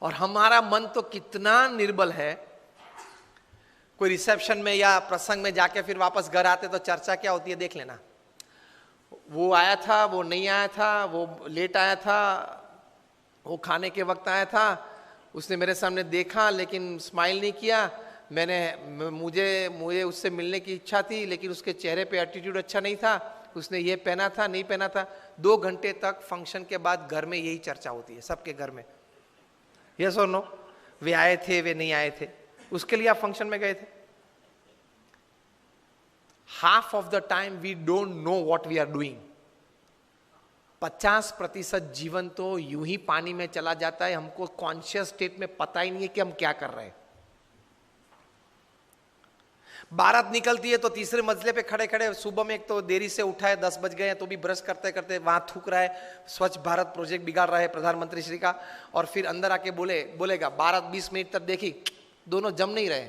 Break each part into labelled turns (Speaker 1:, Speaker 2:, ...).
Speaker 1: और हमारा मन तो कितना निर्बल है, कोई रिसेप्शन में या प्रसंग में जाके फिर वापस घर आते तो चर्चा क्या होती है देख लेना, वो आया था, वो नहीं आया था, वो लेट आया था, वो खाने के वक्त आया था, उसने मेरे सामने देखा लेकिन स्माइल नहीं किया, मुझे उससे मिलने की इच्छा थी लेकिन उसके चेहरे पे एटीट्यूड अच्छा नहीं था, उसने ये पहना था नहीं पहना था। 2 घंटे तक फंक्शन के बाद घर में यही चर्चा होती है सबके घर में, यस और नो, वे आए थे वे नहीं आए थे, उसके लिए आप फंक्शन में गए थे। Half of the time we don't know what we are doing. 50% जीवन तो यूं ही पानी में चला जाता है, हमको कॉन्शियस स्टेट में पता ही नहीं है कि हम क्या कर रहे हैं। बारात निकलती है तो तीसरे मंजिले पे खड़े खड़े, सुबह में एक तो देरी से उठा है, 10 बज गए हैं तो भी ब्रश करते करते वहां थूक रहा है, स्वच्छ भारत प्रोजेक्ट बिगाड़ रहा है प्रधानमंत्री श्री का, और फिर अंदर आके बोलेगा बारात 20 मिनट तक देखी, दोनों जम नहीं रहे,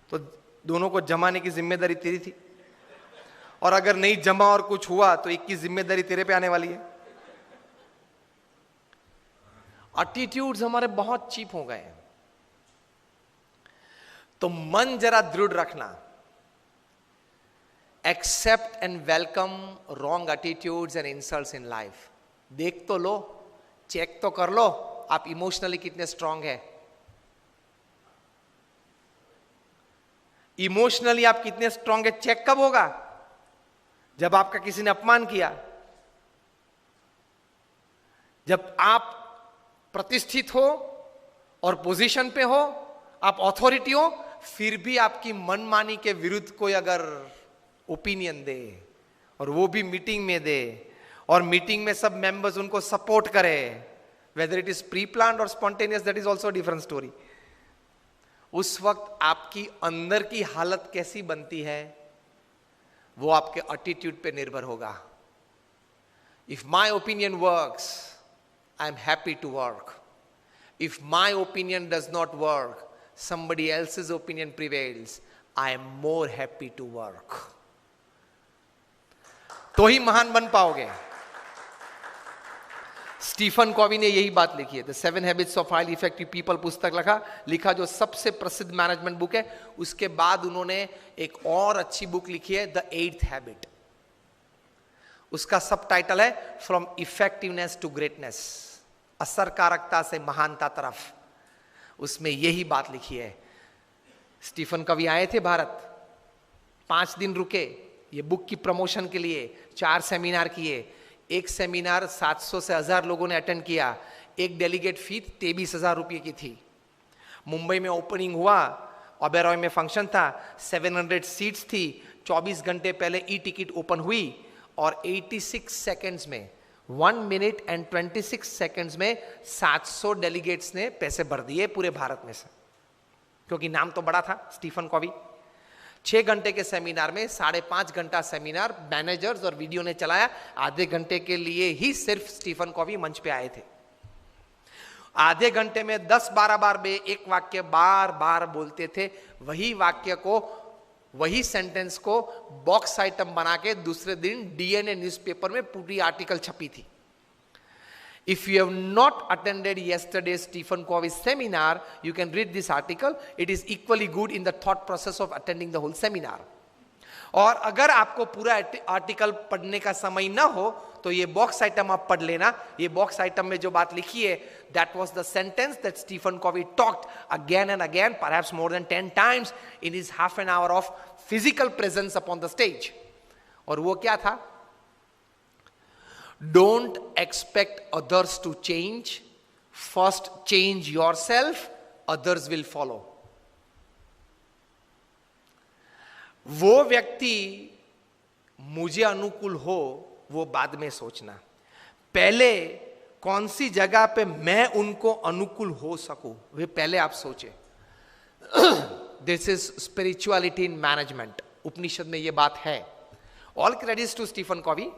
Speaker 1: तो दोनों को जमाने की जिम्मेदारी तेरी थी, और अगर नहीं जमा और कुछ हुआ तो एक की जिम्मेदारी तेरे पे आने वाली है। एटीट्यूड्स हमारे बहुत चीप हो गए हैं। तो मन जरा दृढ़ रखना, accept and welcome wrong attitudes and insults in life. देख तो लो, चेक तो कर लो आप इमोशनली कितने स्ट्रांग है, इमोशनली आप कितने स्ट्रांग है। चेक कब होगा? जब आपका किसी ने अपमान किया, जब आप प्रतिष्ठित हो और पोजीशन पे हो, आप अथॉरिटी हो, फिर भी आपकी मनमानी के विरुद्ध कोई अगर ओपिनियन दे और वो भी मीटिंग में दे और मीटिंग में सब मेंबर्स उनको सपोर्ट करे, whether it is pre planned और spontaneous, that is also different story. उस वक्त आपकी अंदर की हालत कैसी बनती है वो आपके एटीट्यूड पे निर्भर होगा। If my opinion works, I am happy to work. If my opinion does not work, somebody else's opinion prevails, I am more happy to work। तो ही महान बन पाओगे। स्टीफन कॉवी ने यही बात लिखी है, the 7 habits of highly effective people पुस्तक लिखा जो सबसे प्रसिद्ध मैनेजमेंट बुक है। उसके बाद उन्होंने एक और अच्छी बुक लिखी है, द 8th हैबिट। उसका सब टाइटल है फ्रॉम इफेक्टिवनेस टू ग्रेटनेस, असरकारकता से महानता तरफ। उसमें यही बात लिखी है। स्टीफन कवी आए थे भारत, 5 दिन रुके ये बुक की प्रमोशन के लिए, 4 सेमिनार किए। एक सेमिनार 700 से 1000 लोगों ने अटेंड किया, एक डेलीगेट फी 23,000 रुपये की थी। मुंबई में ओपनिंग हुआ, ओबेरॉय में फंक्शन था, 700 सीट्स थी। 24 घंटे पहले ई टिकट ओपन हुई और 86 सेकेंड्स में, 1 मिनट एंड 26 सेकेंड्स में 700 डेलीगेट्स ने पैसे भर दिए पूरे भारत में से, क्योंकि नाम तो बड़ा था स्टीफन कॉवी। 6 घंटे के सेमिनार में 5.5 घंटा सेमिनार मैनेजर्स और वीडियो ने चलाया। आधे घंटे के लिए ही सिर्फ स्टीफन कॉवी मंच पे आए थे। आधे घंटे में 10-12 बार वे एक वाक्य बार बार बोलते थे। वही वाक्य को, वही सेंटेंस को बॉक्स आइटम बना के दूसरे दिन डीएनए न्यूज़पेपर में पूरी आर्टिकल छपी थी। If you have not attended yesterday's Stephen Covey's seminar, you can read this article. It is equally good in the thought process of attending the whole seminar. और अगर आपको पूरा आर्टिकल पढ़ने का समय ना हो तो ये बॉक्स आइटम आप पढ़ लेना। ये बॉक्स आइटम में जो बात लिखी है, that was the sentence that Stephen Covey talked again and again, perhaps more than 10 times in his half an hour of physical presence upon the stage. और वो क्या था? Don't expect others to change. First change yourself, others will follow. वो व्यक्ति मुझे अनुकूल हो वो बाद में सोचना, पहले कौन सी जगह पे मैं उनको अनुकूल हो सकूं वे पहले आप सोचे। This is spirituality in management. Upanishad में ये बात है। All credits to Stephen Covey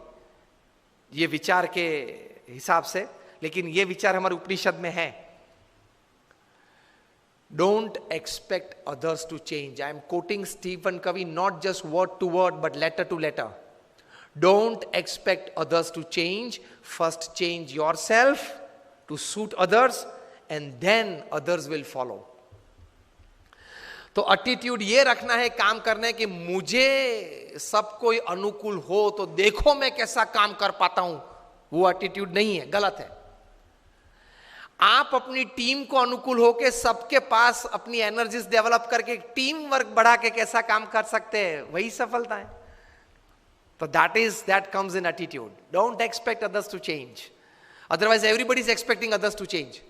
Speaker 1: ये विचार के हिसाब से, लेकिन ये विचार हमारे उपनिषद में है। Don't expect others to change. I am quoting Stephen Covey, not just word to word, but letter to letter. Don't expect others to change. First change yourself to suit others, and then others will follow. तो attitude ये रखना है काम करने कि मुझे सब कोई अनुकूल हो तो देखो मैं कैसा काम कर पाता हूं, वो एटीट्यूड नहीं है, गलत है. आप अपनी टीम को अनुकूल होके सबके पास अपनी एनर्जीज डेवलप करके टीम वर्क बढ़ा के कैसा काम कर सकते हैं, वही सफलता है. तो that comes in attitude. Don't expect others to change. Otherwise everybody is expecting others to change.